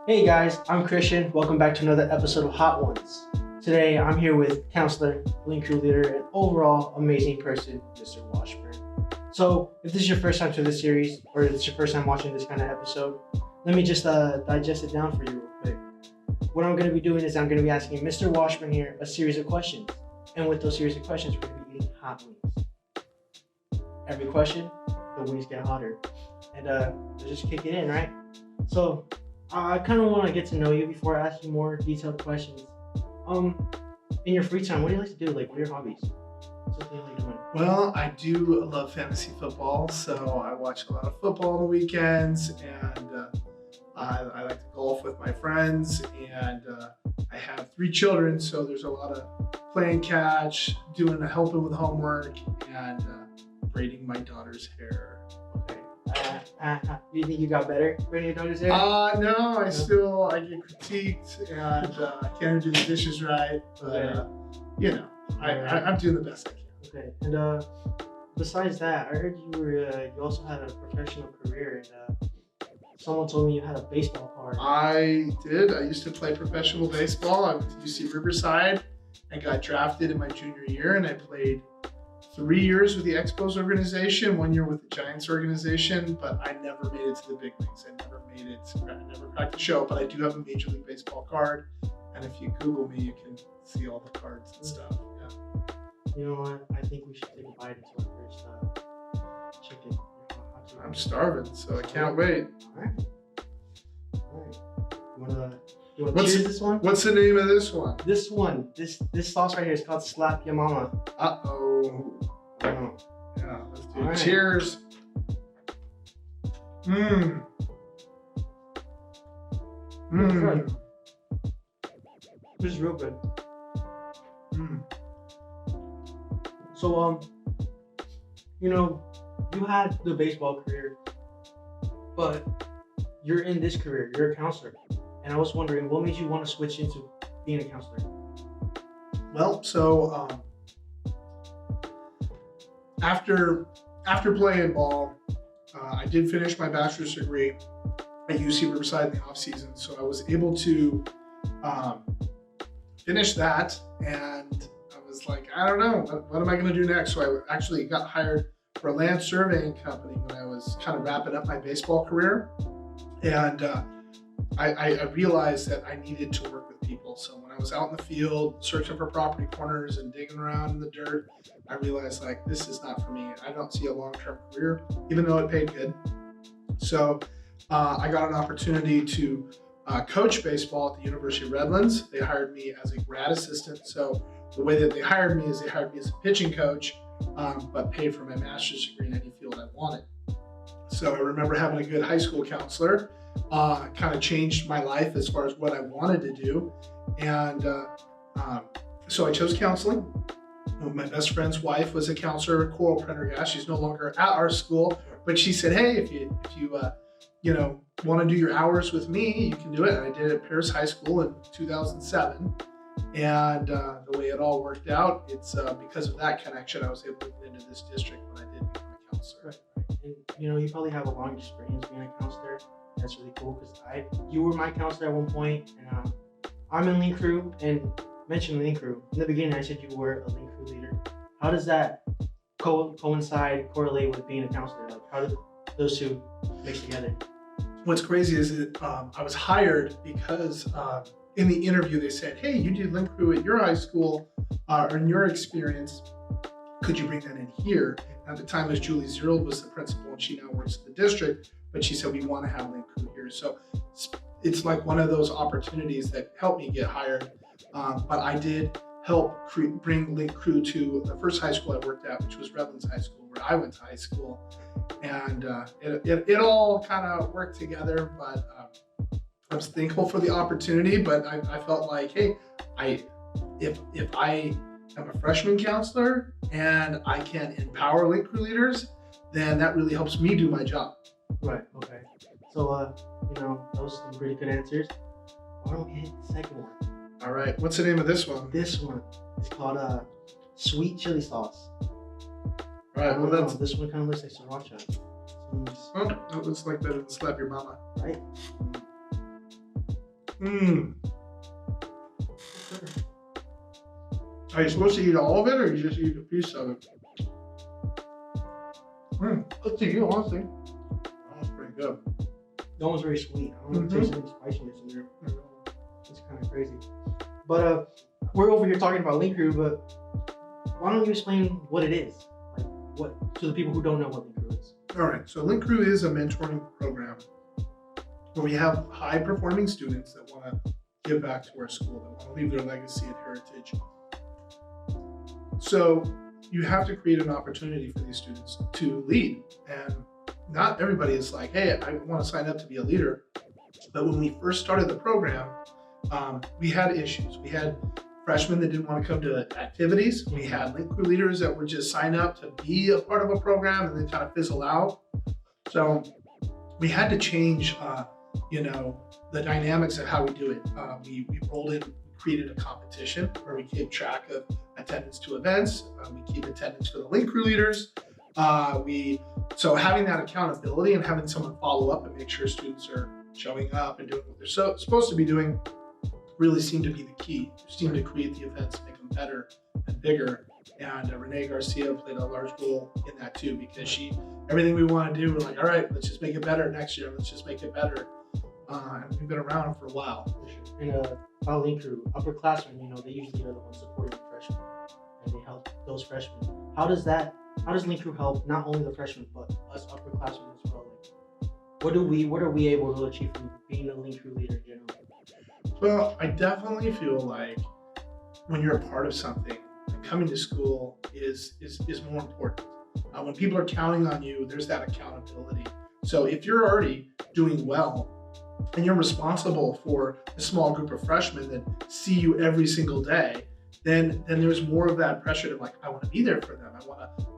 Hey guys, I'm Christian. Welcome back to another episode of Hot Ones. Today I'm here with counselor, link crew leader, and overall amazing person, Mr. Washburn. So if this is your first time to this series, or it's your first time watching this kind of episode, let me just digest it down for you real quick. What I'm going to be doing is I'm going to be asking Mr. Washburn here a series of questions. And with those series of questions, we're going to be eating hot wings. Every question, the wings get hotter. And let's just kick it in, right? So I kind of want to get to know you before I ask you more detailed questions. In your free time, what do you like to do? Like, what are your hobbies? What's something you like doing? Well, I do love fantasy football, so I watch a lot of football on the weekends, and I like to golf with my friends, and I have 3 children, so there's a lot of playing catch, helping with homework, and braiding my daughter's hair. Okay. Do you think you got better braiding your daughter's hair? No, I get critiqued, and I can't do the dishes right, but I'm doing the best I can. Okay, and besides that, I heard you also had a professional career, and someone told me you had a baseball card. I did. I used to play professional baseball. I went to UC Riverside and got drafted in my junior year, and I played 3 years with the Expos organization, 1 year with the Giants organization, but I never made it to the big leagues. I never cracked the show, but I do have a Major League Baseball card, and if you Google me, you can see all the cards and stuff. Yeah. You know what? I think we should take a bite into our first chicken. I'm starving, so I can't wait. All right. You wanna choose this one? What's the name of this one? This sauce right here is called Slap Your Mama. Uh-oh. Oh. Yeah, let's do it. Right. Cheers. This is real good. So, you had the baseball career, but you're in this career. You're a counselor. And I was wondering, what made you want to switch into being a counselor? Well, so after playing ball, I did finish my bachelor's degree at UC Riverside in the off season. So I was able to finish that, and I was like, I don't know, what am I going to do next? So I actually got hired for a land surveying company when I was kind of wrapping up my baseball career, and I realized that I needed to work with people. So when I was out in the field searching for property corners and digging around in the dirt, I realized like, this is not for me. I don't see a long-term career, even though it paid good. So I got an opportunity to coach baseball at the University of Redlands. They hired me as a grad assistant. So the way that they hired me is they hired me as a pitching coach, but paid for my master's degree in any field I wanted. So I remember having a good high school counselor. Kind of changed my life as far as what I wanted to do. And so I chose counseling. My best friend's wife was a counselor at Coral Prendergast. She's no longer at our school, but she said, hey, if you want to do your hours with me, you can do it. And I did it at Paris High School in 2007. And the way it all worked out, it's because of that connection, I was able to get into this district when I did become a counselor. Right. And you probably have a long experience being a counselor. That's really cool because you were my counselor at one point, and I'm in link crew. And mentioned link crew in the beginning, I said you were a link crew leader. How does that correlate with being a counselor? Like, how do those two mix together? What's crazy is that I was hired because in the interview they said, hey, you did link crew at your high school, or in your experience, could you bring that in here? At the time, as Julie Zerold was the principal, and she now works at the district, but she said, we want to have link crew here. So it's like one of those opportunities that helped me get hired. But I did help bring link crew to the first high school I worked at, which was Redlands High School, where I went to high school. And it all kind of worked together, but I was thankful for the opportunity, but I felt like, hey, if I am a freshman counselor and I can empower link crew leaders, then that really helps me do my job. Right, okay. So, those are some pretty good answers. Why don't we hit the second one? All right, what's the name of this one? This one is called sweet chili sauce. All right, well, this one kind of looks like sriracha. Oh, that looks like better than Slap Your Mama. Right? Are you supposed to eat all of it, or you just eat a piece of it? Up to you, honestly. That's pretty good. That one's very sweet. I don't taste any spiciness in there. It's kind of crazy. But we're over here talking about Link Crew, but why don't you explain what it is? Like, what to the people who don't know what Link Crew is? All right. So Link Crew is a mentoring program where we have high-performing students that want to give back to our school, that want to leave their legacy and heritage. So you have to create an opportunity for these students to lead. And not everybody is like, hey, I want to sign up to be a leader. But when we first started the program, we had issues. We had freshmen that didn't want to come to activities. We had Link Crew leaders that would just sign up to be a part of a program and then kind of fizzle out. So we had to change, the dynamics of how we do it. We rolled in, created a competition where we keep track of attendance to events. We keep attendance for the Link Crew leaders. So having that accountability and having someone follow up and make sure students are showing up and doing what they're supposed to be doing really seemed to be the key. We seemed to create the events, make them better and bigger. And Renee Garcia played a large role in that too, because everything we want to do, we're like, all right, let's just make it better next year. Let's just make it better. And we've been around for a while. And about Link Crew, upperclassmen, they usually are the ones supporting the freshmen, and they help those freshmen. How does Link Crew help not only the freshmen but us upperclassmen as well? Like, what are we able to achieve from being a Link Crew leader in general? Well, I definitely feel like when you're a part of something, coming to school is more important. When people are counting on you, there's that accountability. So if you're already doing well and you're responsible for a small group of freshmen that see you every single day, then there's more of that pressure to I want to be there for them. I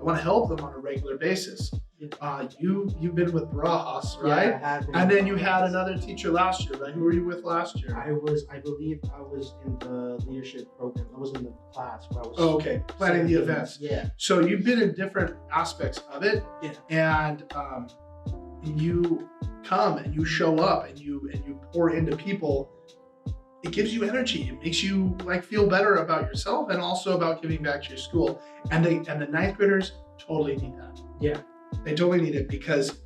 want to help them on a regular basis. You've been with Barajas, right? Yeah, I have been. And then you had another teacher last year, right? Who were you with last year? I believe I was in the leadership program. I was in the class where I was. Oh, okay. Planning the events. Yeah. So you've been in different aspects of it. Yeah. And you come and you show up and you pour into people. It gives you energy. It makes you feel better about yourself and also about giving back to your school. And the ninth graders totally need that. Yeah. They totally need it because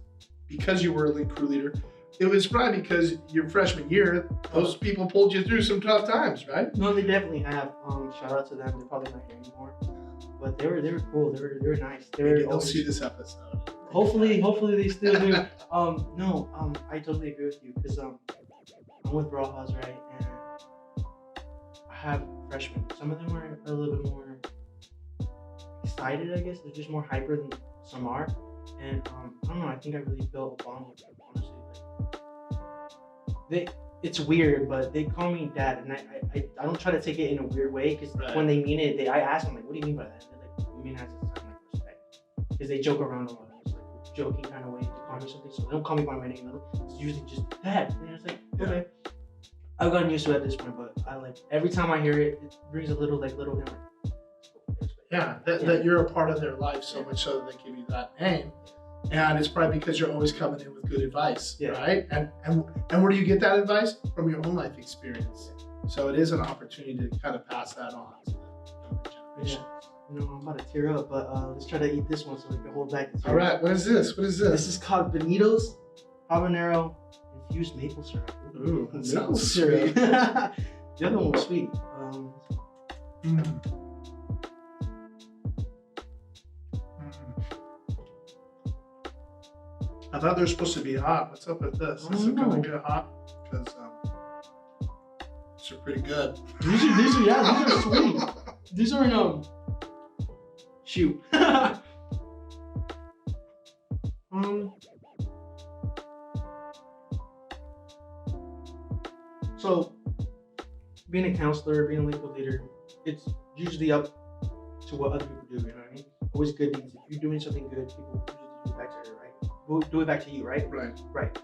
you were a Link Crew leader. It was probably because your freshman year, those people pulled you through some tough times, right? No, they definitely have. Shout out to them. They're probably not here anymore, but they were cool. They were nice. Maybe they'll see this episode. Hopefully they still do. I totally agree with you because I'm with Barajas, right? And I have freshmen. Some of them are a little bit more excited, I guess. They're just more hyper than some are. And I don't know, I think I really built a bond with them, honestly. It's weird, but they call me dad, and I don't try to take it in a weird way, because when they mean it, I ask them, what do you mean by that? And they're like, we mean it as a sign of respect. Because they joke around a lot. It's a joking kind of way to call me something, so they don't call me by my name. It's usually just dad. And it's okay. I've gotten used to it at this point, but every time I hear it, it brings a little memory. That you're a part of their life so much so that they give you that name. And it's probably because you're always coming in with good advice, right? And where do you get that advice? From your own life experience. So it is an opportunity to kind of pass that on to the younger generation. I'm about to tear up, but let's try to eat this one so we can hold back the tears. All right, what is this? This is called Benito's Habanero Infused Maple Syrup. Ooh, that sounds syrup. sweet. The other one was sweet. I thought they were supposed to be hot. What's up with this? Is it going to get hot? Because these are pretty good. These are sweet. These are in shoot. So, being a counselor, being a legal leader, it's usually up to what other people do. You know what I mean? Always good means if you're doing something good, people usually do it back to you, right? We'll do it back to you, right? Right.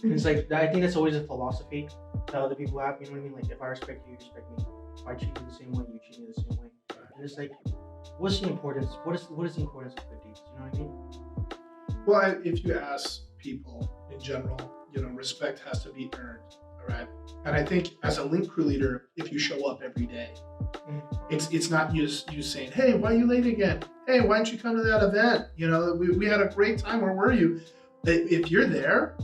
And it's I think that's always a philosophy that other people have. You know what I mean? If I respect you, you respect me. If I treat you the same way, you treat me the same way. And it's what's the importance? What is the importance of good deeds? You know what I mean? Well, if you ask people in general, respect has to be earned, right? And I think as a link crew leader, if you show up every day, it's not you saying, hey, why are you late again? Hey, why don't you come to that event? You know, we had a great time. Where were you? If you're there,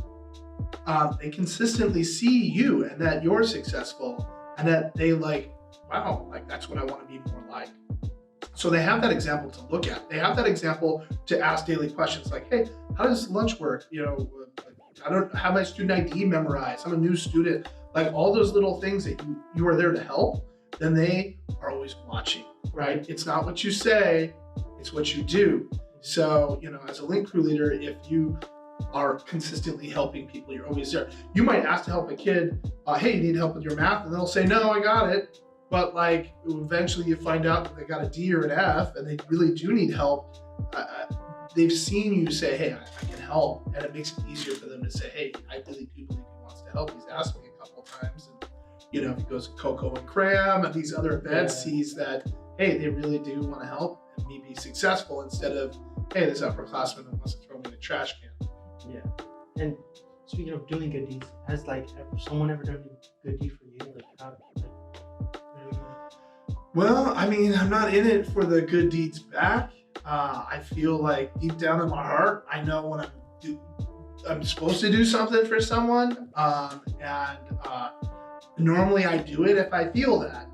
they consistently see you and that you're successful and that they like, wow, like that's what I want to be more like. So they have that example to look at. They have that example to ask daily questions like, hey, how does lunch work? You know, I don't have my student ID memorized. I'm a new student. Like all those little things that you are there to help, then they are always watching, right? It's not what you say, it's what you do. So, you know, as a link crew leader, if you are consistently helping people, you're always there. You might ask to help a kid, hey, you need help with your math? And they'll say, no, I got it. But like eventually you find out that they got a D or an F and they really do need help. They've seen you say, hey, I can help. And it makes it easier for them to say, hey, I really do believe he wants to help. He's asked me a couple of times. And, you know, if he goes to Coco and Cram and these other events, sees that, hey, they really do want to help and me be successful instead of, hey, this upperclassman that wants to throw me in a trash can. Yeah. And speaking of doing good deeds, has like someone ever done a good deed for you? Like how, Well, I mean, I'm not in it for the good deeds back. I feel like deep down in my heart, I know when I'm supposed to do something for someone, and normally I do it if I feel that.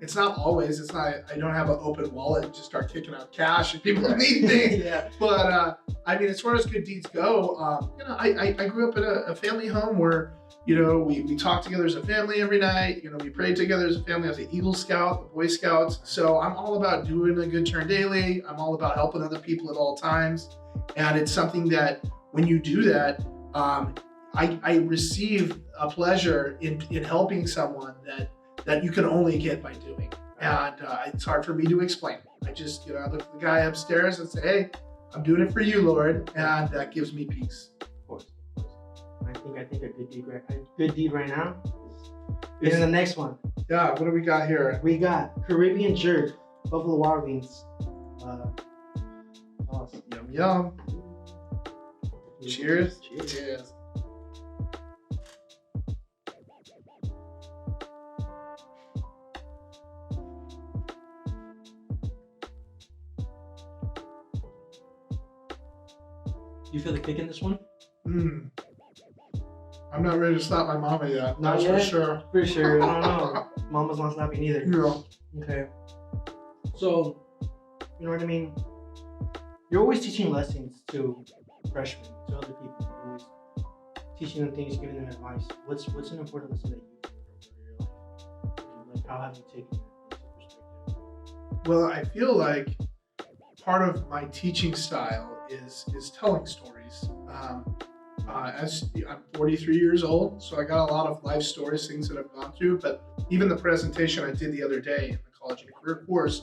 It's not always. It's not. I don't have an open wallet and just start kicking out cash and people need things. Yeah. But I mean, as far as good deeds go, you know, I grew up in a family home where, you know, we talked together as a family every night. You know, we prayed together as a family. I was an Eagle Scout, the Boy Scouts. So I'm all about doing a good turn daily. I'm all about helping other people at all times. And it's something that when you do that, I receive a pleasure in helping someone that you can only get by doing. And it's hard for me to explain. I just, you know, I look at the guy upstairs and say, hey, I'm doing it for you, Lord. And that gives me peace. Of course. I think a good deed right now is the next one. Yeah, what do we got here? We got Caribbean jerk, Buffalo Wild Wings. Awesome. Yum, yum. Cheers. Cheers. You feel the kick in this one? I'm not ready to slap my mama yet. Not That's yet? for sure. For sure. I don't know. Mama's not slapping either. No. Okay. So, you know what I mean? You're always teaching lessons to freshmen, to other people. You're always teaching them things, giving them advice. What's an important lesson that you've learned over your life? And like, how have you taken that into perspective? Well, I feel like part of my teaching style is telling stories. As I'm 43 years old, so I got a lot of life stories, things that I've gone through. But even the presentation I did the other day in the college and career course,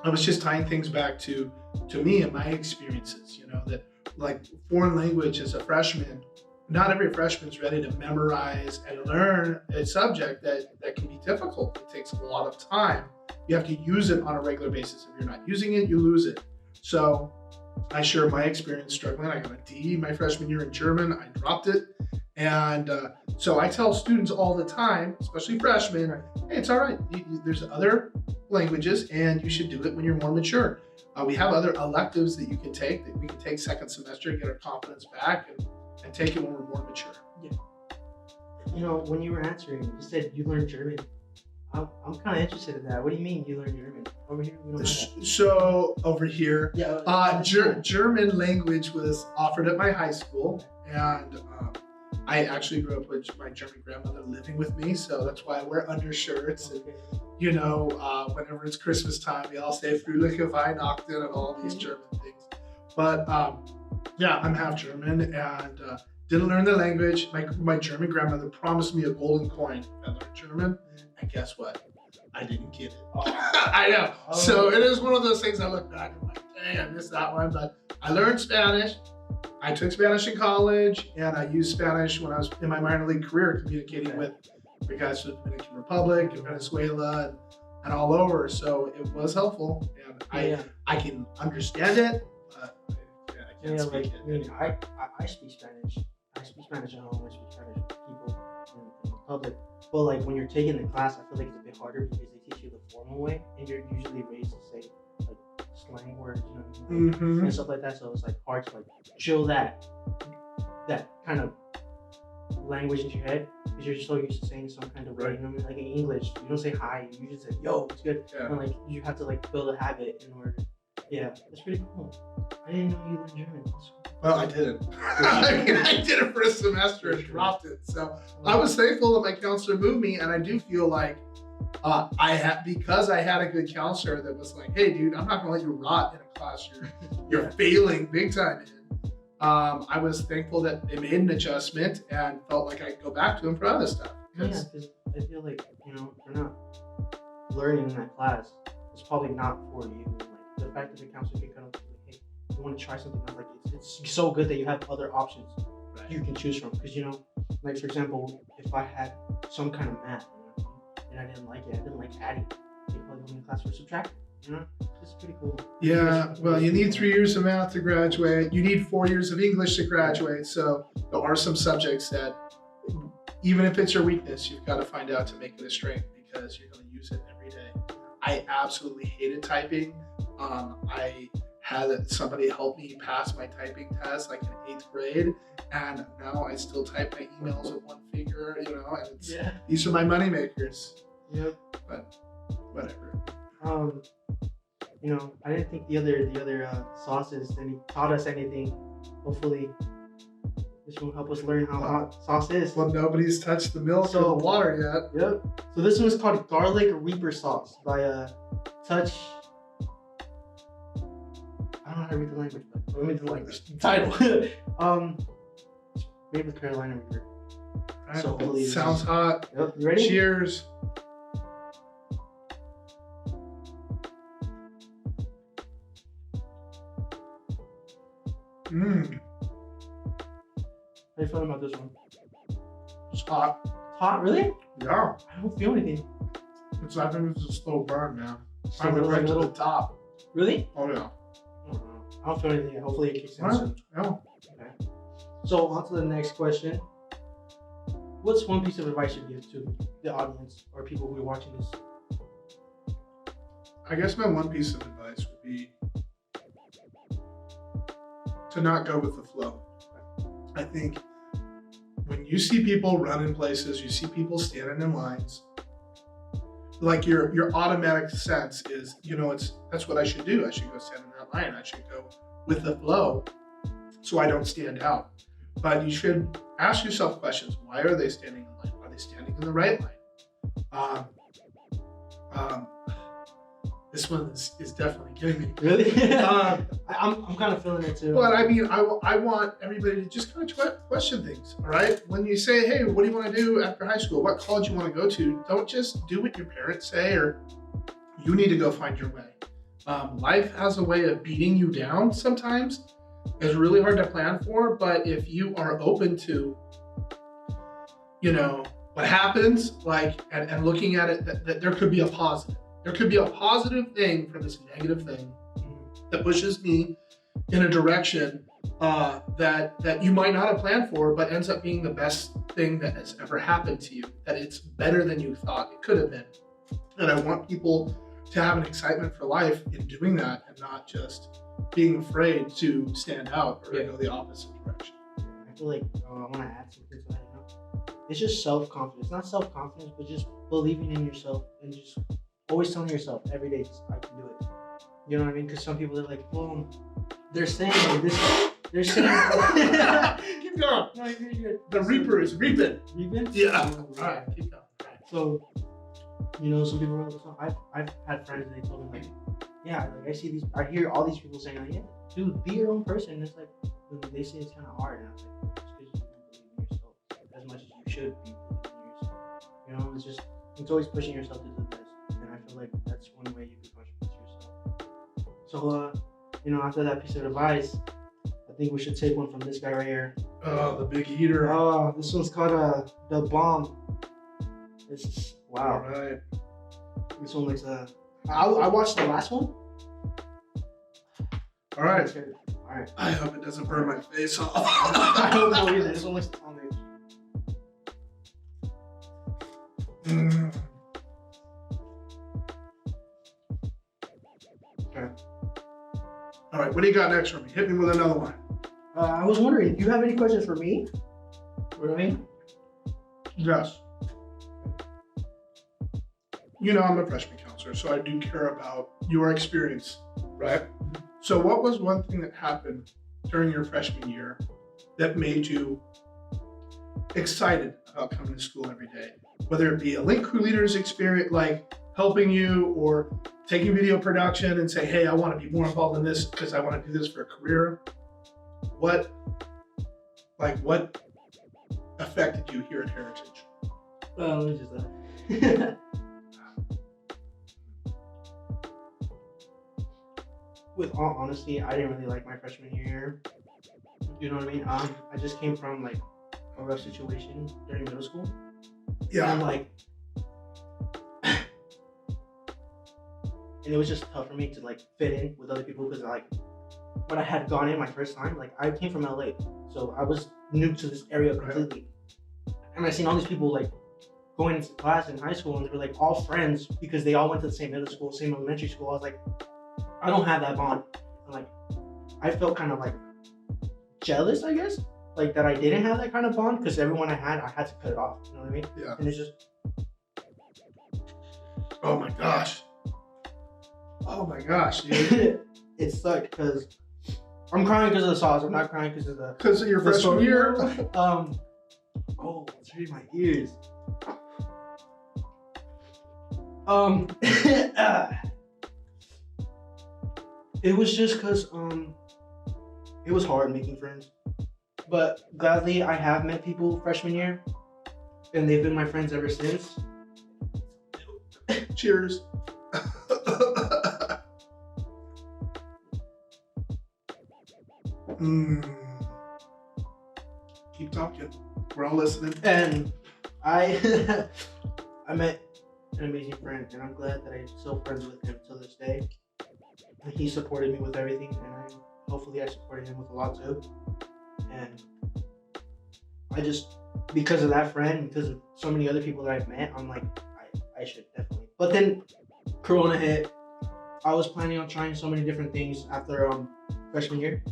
I was just tying things back to me and my experiences. You know, that like foreign language as a freshman, not every freshman's ready to memorize and learn a subject that can be difficult. It takes a lot of time. You have to use it on a regular basis. If you're not using it, you lose it. So I share my experience struggling. I got a D my freshman year in German. I dropped it. And so I tell students all the time, especially freshmen, hey, it's all right. There's other languages and you should do it when you're more mature. We have other electives that you can take, that we can take second semester, get our confidence back and take it when we're more mature. Yeah. You know, when you were answering, you said you learned German. I'm kind of interested in that. What do you mean you learned German? Over here, we don't have that. So over here, yeah, German language was offered at my high school, and I actually grew up with my German grandmother living with me, so that's why I wear undershirts. And you know, whenever it's Christmas time, we all say "Fröhliche Weihnachten" and all these German things. But yeah, I'm half German and didn't learn the language. My German grandmother promised me a golden coin if I learned German. And guess what? I didn't get it. I know. So it is one of those things I look back and I'm like, dang, I missed that one. But I learned Spanish. I took Spanish in college, and I used Spanish when I was in my minor league career, communicating with the guys from the Dominican Republic and Venezuela and all over. So it was helpful, and I can understand it, but I can't speak it. I mean, I speak Spanish. I speak Spanish at home. I speak Spanish with people in public. But like when you're taking the class, I feel like it's a bit harder because they teach you the formal way, and you're usually raised to say like slang words, you know what I mean? Mm-hmm. And stuff like that. So it's like hard to like chill that kind of language into your head because you're just so used to saying some kind of way. You know what I mean? Like in English, you don't say hi. You just say yo, it's good. Yeah. And like you have to like build a habit in order. Yeah, that's pretty cool. I didn't know you learned German. Well, I didn't. I mean, I did it for a semester and dropped it. So I was thankful that my counselor moved me, and I do feel like because I had a good counselor that was like, "Hey, dude, I'm not gonna let you rot in a class you're failing big time in." I was thankful that they made an adjustment and felt like I could go back to him for other stuff. Yeah, because I feel like if you're not learning in that class, it's probably not for you. Like the fact that the counselor can kind of like, hey, you want to try something else? Like it's so good that you have other options you can choose from. Because like for example, if I had some kind of math, and I didn't like it, I didn't like adding. They probably put me in class for subtracting. It's pretty cool. Yeah, well, you need 3 years of math to graduate. You need 4 years of English to graduate. So there are some subjects that, even if it's your weakness, you've got to find out to make it a strength because you're going to use it every day. I absolutely hated typing. I had somebody help me pass my typing test like in 8th grade, and now I still type my emails with one finger, and these are my money makers. Yep. But whatever. I didn't think the other sauces taught us anything. Hopefully, this will help us learn how hot sauce is. Well, nobody's touched the milk or the water yet. Yep. So this one is called Garlic Reaper Sauce by Touch. I don't know how to read the language, but let me do the language title. It's made with Carolina Reaper. Right. So hopefully sounds hot. Yep. You ready? Cheers. Mmm. How you feeling about this one? It's hot. It's hot, really? Yeah. I don't feel anything. I think it's a slow burn now. I Like went a right to little- the top. Really? Oh yeah. I don't feel anything. Hopefully it kicks in Right. soon. Yeah. Okay. So on to the next question. What's one piece of advice you give to the audience or people who are watching this? I guess my one piece of advice would be to not go with the flow. I think when you see people running places, you see people standing in lines, like your automatic sense is, that's what I should do. I should go stand in that line. I should go with the flow so I don't stand out. But you should ask yourself questions. Why are they standing in line? Are they standing in the right line? This one is definitely getting me. Really? I'm kind of feeling it too. But I mean, I want everybody to just kind of question things, all right? When you say, hey, what do you want to do after high school? What college you want to go to? Don't just do what your parents say, or you need to go find your way. Life has a way of beating you down sometimes. It's really hard to plan for, but if you are open to, what happens, and looking at it, that there could be a positive. There could be a positive thing from this negative thing that pushes me in a direction that you might not have planned for, but ends up being the best thing that has ever happened to you, that it's better than you thought it could have been. And I want people to have an excitement for life in doing that and not just being afraid to stand out or go the opposite direction. I feel like I want to add something to that. It's just self-confidence. Not self-confidence, but just believing in yourself and just always telling yourself every day, I can do it. You know what I mean? Because some people are like, well, they're saying this. They're saying. Keep going. No, you're good. The Reaper is reaping. Reaping? Yeah. All right, keep going. So, some people are like, I've had friends and they told me like, yeah, like I hear all these people saying like, yeah, dude, be your own person. And it's like, they say it's kind of hard, and I was like, it's because you don't believe in yourself as much as you should be believing in yourself. It's always pushing yourself to do the best. And I feel like that's one way you can push yourself. So, after that piece of advice, I think we should take one from this guy right here. Oh, the big eater. Oh, this one's called The Bomb. It's wow. All right. This one looks I watched the last one. All right. All Alright. I hope it doesn't burn my face off. I don't know either. There's only on there. Okay. All right, what do you got next for me? Hit me with another one. I was wondering, do you have any questions for me? Really? Yes. You know, I'm a freshman counselor, so I do care about your experience, right? So what was one thing that happened during your freshman year that made you excited about coming to school every day? Whether it be a link crew leader's experience, like helping you, or taking video production and say, hey, I want to be more involved in this because I want to do this for a career. What affected you here at Heritage? Let me just with all honesty, I didn't really like my freshman year. You know what I mean? I just came from like a rough situation during middle school. Yeah. And like, and it was just tough for me to like fit in with other people because like when I had gone in my first time, like I came from LA, so I was new to this area completely. And I seen all these people like going into class in high school, and they were like all friends because they all went to the same middle school, same elementary school. I was like, I don't have that bond. And like, I felt kind of like jealous, I guess, like that I didn't have that kind of bond because everyone I had to cut it off. You know what I mean? Yeah. And it's just, oh my gosh. Oh my gosh, dude. it sucked because I'm crying because of the sauce. I'm not crying because of the. Because of your freshman year. Oh, it's hurting my ears. It was just because it was hard making friends, but gladly I have met people freshman year, and they've been my friends ever since. Cheers. Keep talking. We're all listening. And I met an amazing friend, and I'm glad that I'm still friends with him till this day. And he supported me with everything, and hopefully I supported him with a lot too. And I just, because of that friend, because of so many other people that I've met, I'm like, I should definitely. But then Corona hit. I was planning on trying so many different things after freshman year.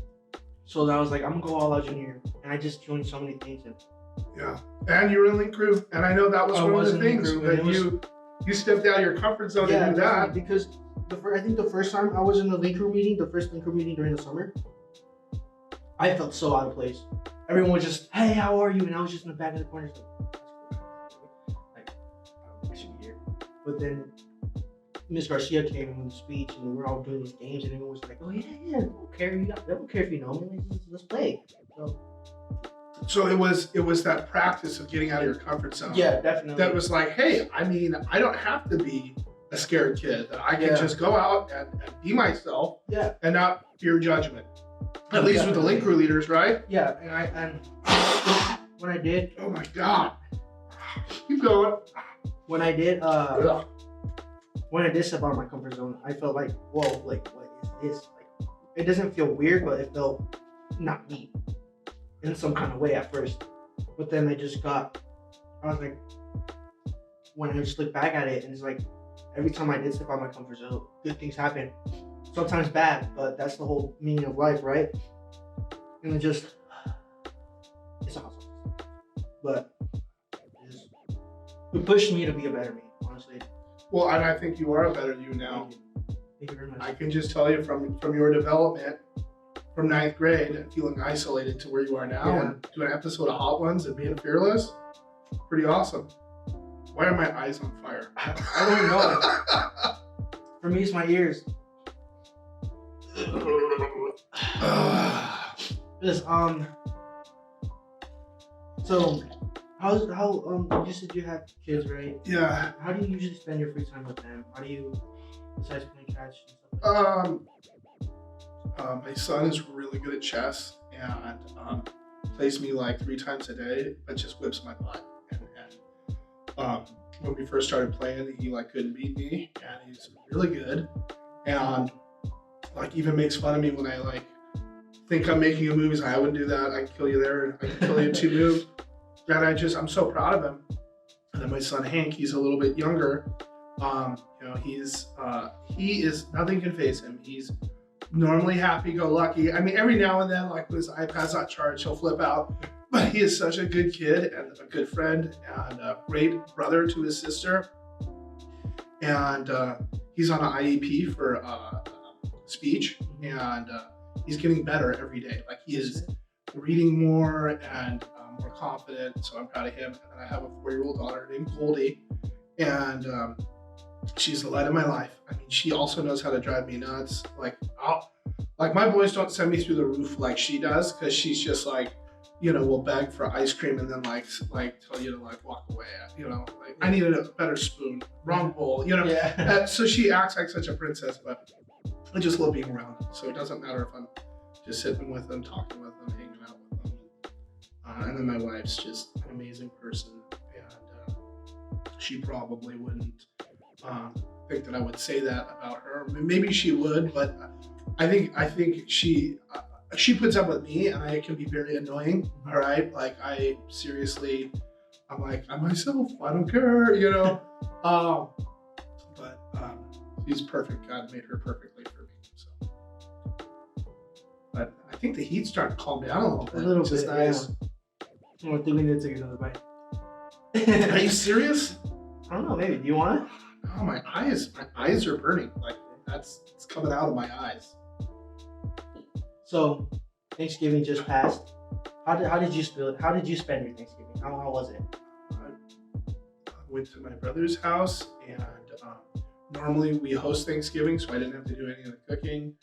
So that I was like, I'm gonna go all out junior year. And I just joined so many things. And yeah. And you were in link crew. And I know that was one of the things that you stepped out of your comfort zone to do that. Because I think the first time I was in the link crew meeting, the first link crew meeting during the summer, I felt so out of place. Everyone was just, hey, how are you? And I was just in the back of the corner, like, I don't think I should be here. But then Miss Garcia came in with a speech, and we were all doing these games, and everyone was like, oh yeah, they don't care. They don't care if you know me. Let's play. So it was that practice of getting out of your comfort zone. Yeah, definitely. That was like, hey, I mean, I don't have to be a scared kid. That I can just go out and be myself. Yeah. And not fear judgment. At least with the link crew leaders, right? Yeah, and when I did. Oh my God. Keep going. When I did step out of my comfort zone, I felt like, whoa, like what is this? Like, it doesn't feel weird, but it felt not me in some kind of way at first. But then I was like, when I just look back at it, and it's like, every time I did step out of my comfort zone, good things happen. Sometimes bad, but that's the whole meaning of life, right? And it's awesome. But it pushed me to be a better me, honestly. Well, and I think you are a better you now. Thank you very much. I can just tell you from your development from 9th grade and feeling isolated to where you are now and doing an episode of Hot Ones and being fearless, pretty awesome. Why are my eyes on fire? I don't know. For me, it's my ears. So how you said you have kids, right? Yeah. How do you usually spend your free time with them? How do you, besides playing catch and stuff like that? My son is really good at chess and plays me like 3 times a day, but just whips my butt. And when we first started playing, he like couldn't beat me, and he's really good. And like even makes fun of me when I like think I'm making a movie. I wouldn't do that. I can kill you there. I can kill you in 2 moves. And I'm so proud of him. And then my son Hank, he's a little bit younger. He is, nothing can faze him. He's normally happy-go-lucky. I mean, every now and then, like when his iPad's not charged, he'll flip out. But he is such a good kid and a good friend and a great brother to his sister. And he's on an IEP for speech, and he's getting better every day. Like he is reading more and more confident. So I'm proud of him. And then I have a 4-year-old daughter named Goldie, and she's the light of my life. I mean, she also knows how to drive me nuts. Like my boys don't send me through the roof like she does, because she's just like, will beg for ice cream and then like tell you to like walk away. Like I needed a better spoon, wrong bowl. Yeah. So she acts like such a princess, but I just love being around them. So it doesn't matter if I'm just sitting with them, talking with them, hanging out with them. And then my wife's just an amazing person, and she probably wouldn't think that I would say that about her. Maybe she would, but I think she puts up with me, and I can be very annoying. All right, like I'm like I'm myself. I don't care, But she's perfect. God made her perfectly for me. So, but I think the heat's starting to calm down a little bit. A little which is bit, nice. Yeah. I think we need to take another bite. Are you serious? I don't know. Maybe. Do you want it? Oh, my eyes are burning. Like it's coming out of my eyes. So, Thanksgiving just passed. How did you spend your Thanksgiving? How was it? I went to my brother's house, and normally we host Thanksgiving, so I didn't have to do any of the cooking.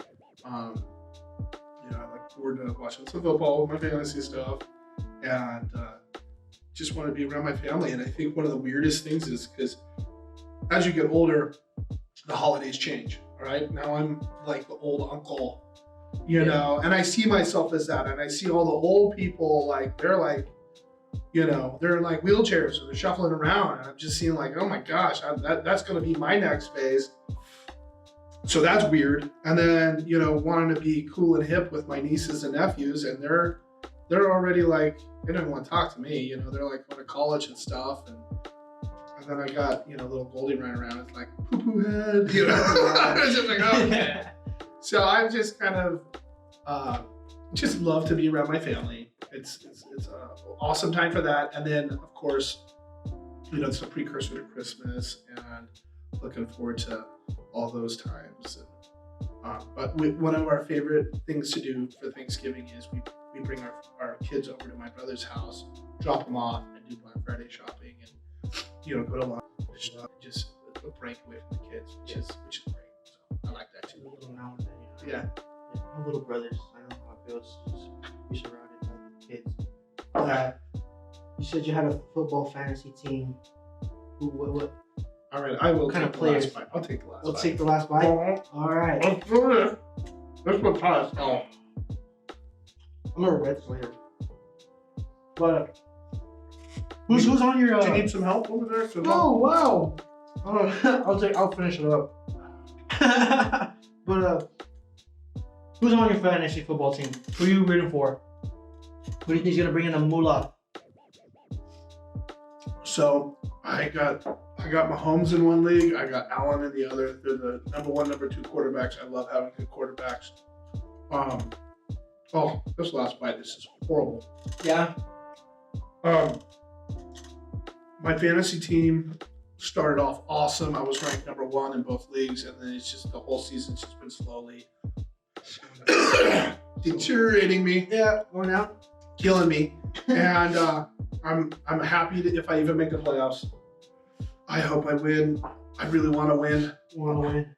I look forward to watching some football with my fantasy stuff, and just want to be around my family. And I think one of the weirdest things is because as you get older, the holidays change. All right, now I'm like the old uncle. And I see myself as that, and I see all the old people, like they're like wheelchairs, or they're shuffling around, and I'm just seeing like, oh my gosh, that's going to be my next phase. So that's weird. And then wanting to be cool and hip with my nieces and nephews, and they're already like, they don't want to talk to me. They're like going to college and stuff, and then I got little Goldie running around. It's like poo poo head. I was just like, okay. So I'm just kind of just love to be around my family. It's an awesome time for that. And then of course, it's a precursor to Christmas, and looking forward to all those times. But one of our favorite things to do for Thanksgiving is we bring our kids over to my brother's house, drop them off, and do Black Friday shopping, and go to lunch, just a break away from the kids, which is great. So I like that too. A little now and then. Yeah. My little brothers. I know how it feels to just be surrounded by kids. You said you had a football fantasy team. What All right, I will kind take of the last players? bite. I'll take the last We'll bite. take the last bite. All right. Let's do this. This one's hot. Oh. I'm gonna regret this later. But who's on your? Do you need some help over there? Oh wow! I'll finish it up. But who's on your fantasy football team? Who are you rooting for? Who do you think is gonna bring in the moolah? So I got Mahomes in one league. I got Allen in the other. They're the number 1, number 2 quarterbacks. I love having good quarterbacks. Oh, this last bite, this is horrible. Yeah. My fantasy team started off awesome. I was ranked number 1 in both leagues, and then it's just the whole season's just been slowly deteriorating me. Yeah, going out. Killing me. And I'm happy that if I even make the playoffs. I hope I win. I really want to win. I want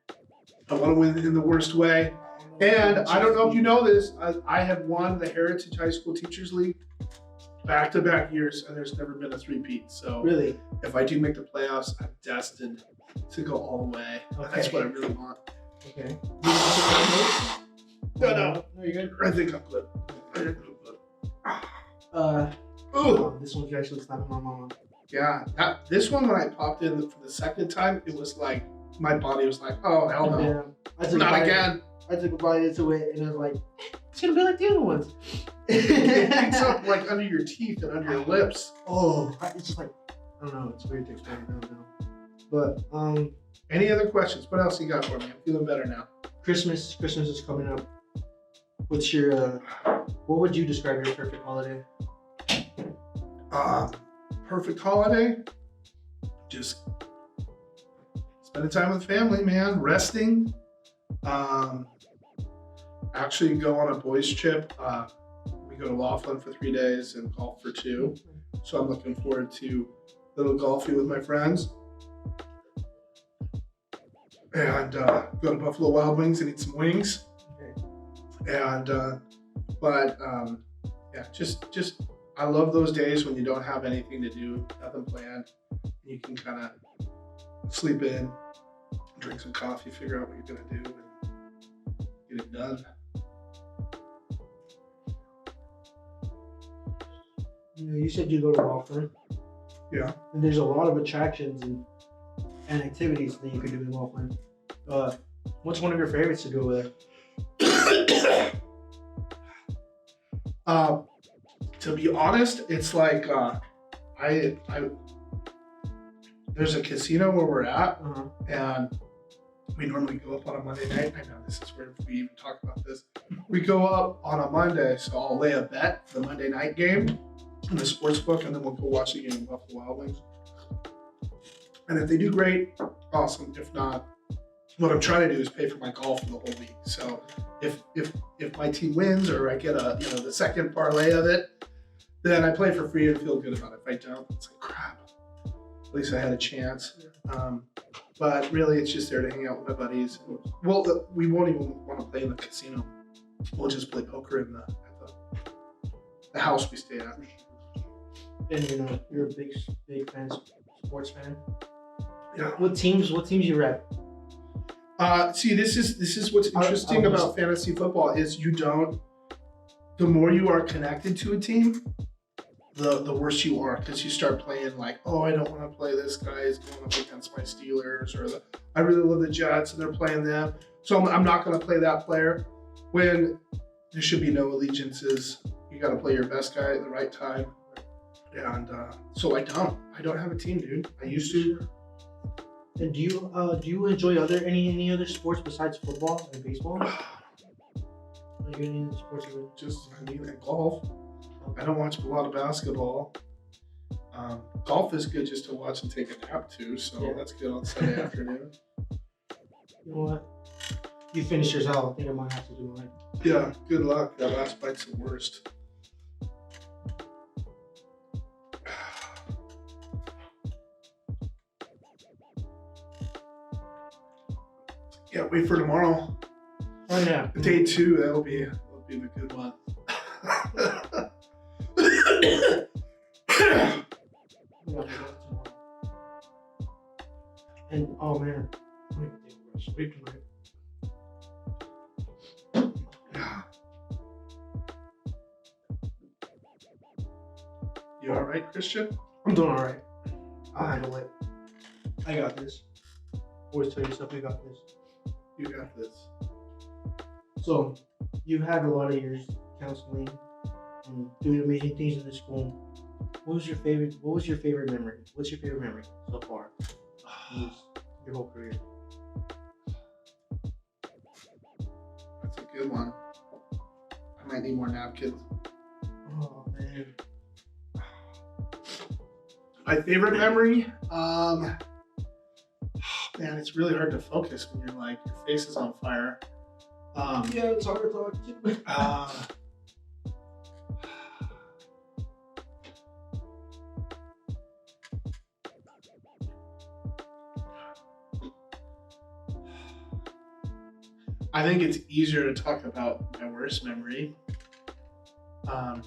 to win in the worst way. And I don't know if you know this, I have won the Heritage High School Teachers League back-to-back years, and there's never been a three-peat. So Really? if I do make the playoffs, I'm destined to go all the way. Okay. That's what I really want. Okay. No. No, you're good. I think I'm good. Ooh. This one's actually slapping my mama. Yeah, this one when I popped in for the second time, it was like my body was like, oh, hell no. Yeah. Not again. I took a bite into it and I was like, it's gonna be like the other ones. It's up like under your teeth and under your lips. It's just like, I don't know, it's weird to explain. I don't know. But any other questions? What else you got for me? I'm feeling better now. Christmas is coming up. What's your what would you describe your perfect holiday? Perfect holiday? Just spending time with family, man. Resting. Actually go on a boys trip. We go to Laughlin for 3 days and golf for 2. So I'm looking forward to a little golfing with my friends. And go to Buffalo Wild Wings and eat some wings. Okay. And yeah, just I love those days when you don't have anything to do, nothing planned. You can kind of sleep in, drink some coffee, figure out what you're gonna do, and get it done. You said you go to Washburn. Yeah. And there's a lot of attractions and activities that you can do in Washburn. What's one of your favorites to do over there? To be honest, it's like there's a casino where we're at, and we normally go up on a Monday night. I know this is where we even talk about this. We go up on a Monday, so I'll lay a bet for the Monday night game in the sports book, and then we'll go watch the game in Buffalo Wild Wings. And if they do great, awesome. If not, what I'm trying to do is pay for my golf for the whole week. So if my team wins or I get the second parlay of it, then I play for free and feel good about it. If I don't, it's like crap. At least I had a chance. But really, it's just there to hang out with my buddies. Well, we won't even want to play in the casino. We'll just play poker at the house we stay at. And you're a big fan, sports fan. Yeah. What teams you rep? See, this is what's interesting about fantasy football is the more you are connected to a team, the worse you are, because you start playing like, oh, I don't want to play this guy. He's going up against my Steelers, or I really love the Jets and they're playing them, so I'm not going to play that player. When there should be no allegiances, you got to play your best guy at the right time. And so I don't have a team, dude. I used to. And do you enjoy any other sports besides football and baseball? Are you any other sports? Golf. I don't watch a lot of basketball. Golf is good just to watch and take a nap too, so that's good on Sunday afternoon. You know what? You finish yours out. I think I might have to do mine. Yeah, good luck. That last bite's the worst. Can't wait for tomorrow. Oh yeah. Day 2, that'll be the good one. And oh man, I'm gonna take a sleep tonight. You all right, Christian? I'm doing all right. I'll handle it. I got this. Always tell yourself you got this. You got this. So, you've had a lot of years counseling and doing amazing things in the school. What was your favorite memory? What's your favorite memory so far? Your whole career. That's a good one. I might need more napkins. Oh man. My favorite memory? Man, it's really hard to focus when you're like, your face is on fire. Yeah, it's hard to talk to. I think it's easier to talk about my worst memory. I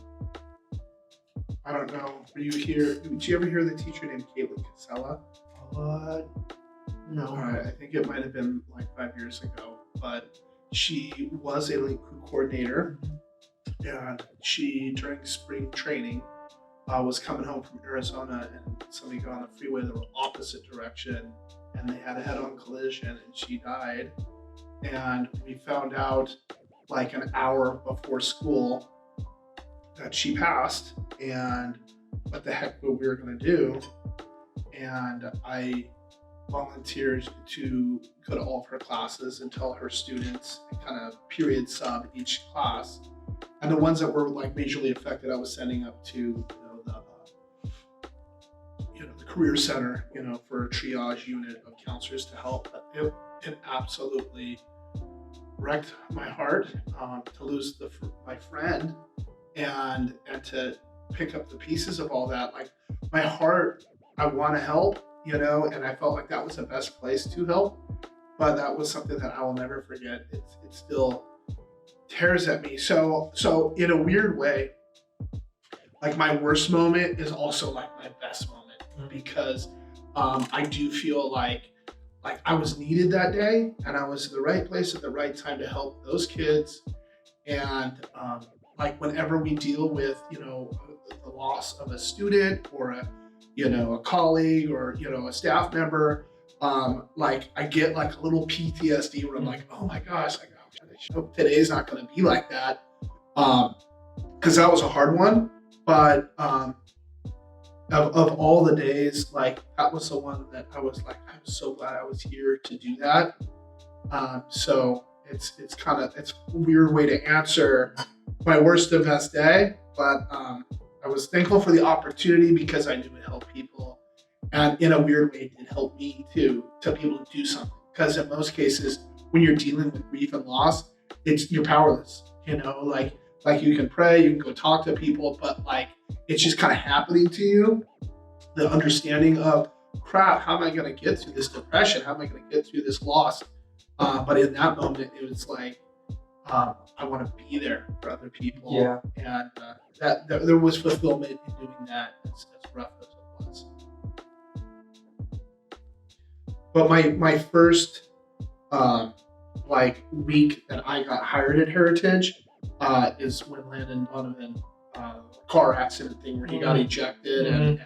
don't know. Were you here? Did you ever hear the teacher named Caitlin Kassey? No. I think it might have been like 5 years ago, but she was a link crew coordinator, and she, during spring training, was coming home from Arizona, and somebody got on the freeway the opposite direction and they had a head-on collision, and she died. And we found out like an hour before school that she passed, and what the heck were we going to do. And I volunteered to go to all of her classes and tell her students and kind of period sub each class. And the ones that were like majorly affected, I was sending up to the career center, for a triage unit of counselors to help. But it absolutely wrecked my heart to lose my friend and to pick up the pieces of all that. Like my heart, I want to help, and I felt like that was the best place to help. But that was something that I will never forget. It still tears at me. So in a weird way, like my worst moment is also like my best moment, because I do feel like I was needed that day, and I was in the right place at the right time to help those kids. And like whenever we deal with the loss of a student or a colleague or a staff member, like I get like a little PTSD where I'm like, oh my gosh, like I hope today's not going to be like that, because that was a hard one. But of all the days, like that was the one that I was so glad I was here to do that. So it's a weird way to answer my worst and best day, but I was thankful for the opportunity because I knew it helped people, and in a weird way, it did help me too to be able to do something. Because in most cases, when you're dealing with grief and loss, you're powerless. Like you can pray, you can go talk to people, but like it's just kind of happening to you. The understanding of crap, how am I going to get through this depression? How am I going to get through this loss? But in that moment, it was like I want to be there for other people. Yeah. And that there was fulfillment in doing that, as rough as it was. But my first week that I got hired at Heritage is when Landon Donovan car accident thing where he got ejected and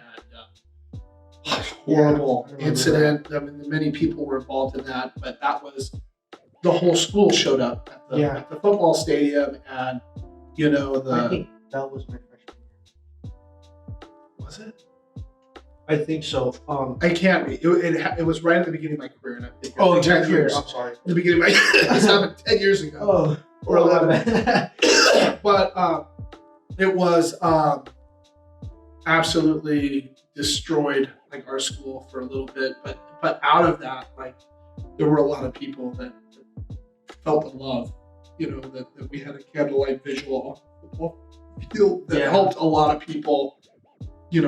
horrible incident. I mean, many people were involved in that, but that was the whole school showed up at the football stadium, and I think that was my freshman year. Was it? I think so. I can't read. It was right at the beginning of my career, and I think. Oh, 10 10 years. years. I'm sorry. At the beginning of my this happened 10 years ago. Oh, or 11. But it was absolutely destroyed like our school for a little bit, but out of that, like there were a lot of people that felt the love, that we had a candlelight visual on the football field that helped a lot of people,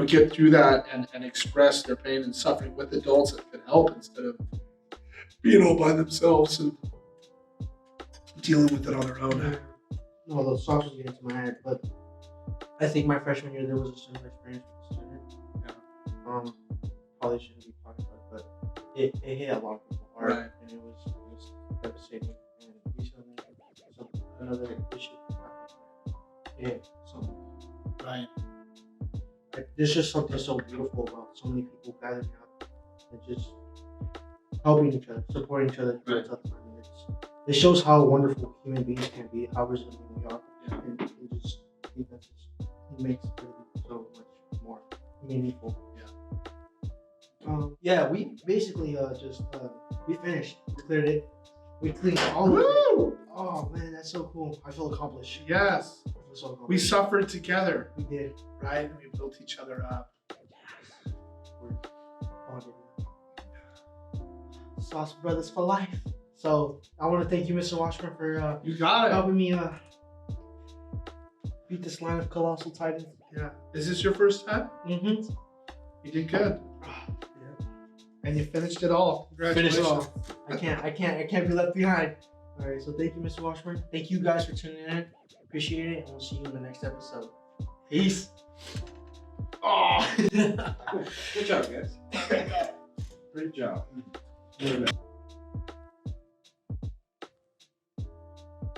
get through that and express their pain and suffering with adults that could help instead of being all by themselves and dealing with it on their own. No, those songs was getting to my head, but I think my freshman year there was a similar experience with the student. Probably shouldn't be talking about it, but it hit a lot of people hard, right. And it was devastating. And recently, another issue happened. Something. Right. There's just something so beautiful about so many people gathering out and just helping each other, supporting each other through a tough time. It shows how wonderful human beings can be, how resilient we are, and it makes it so much more meaningful. We basically we finished, we cleared it, we cleaned all of it. Oh man, that's so cool. I feel accomplished. Yes. We suffered together. We did. Right? And we built each other up. Yes. We're bonded now. Sauce Brothers for life. So I want to thank you, Mr. Washburn, for you got it. helping me beat this line of colossal titans. Yeah. Is this your first time? Mm-hmm. You did good. Yeah. And you finished it all. Congratulations. Finish it all. I can't be left behind. All right. So thank you, Mr. Washburn. Thank you guys for tuning in. Appreciate it, and we'll see you in the next episode. Peace. Oh. Good job, guys. Great job.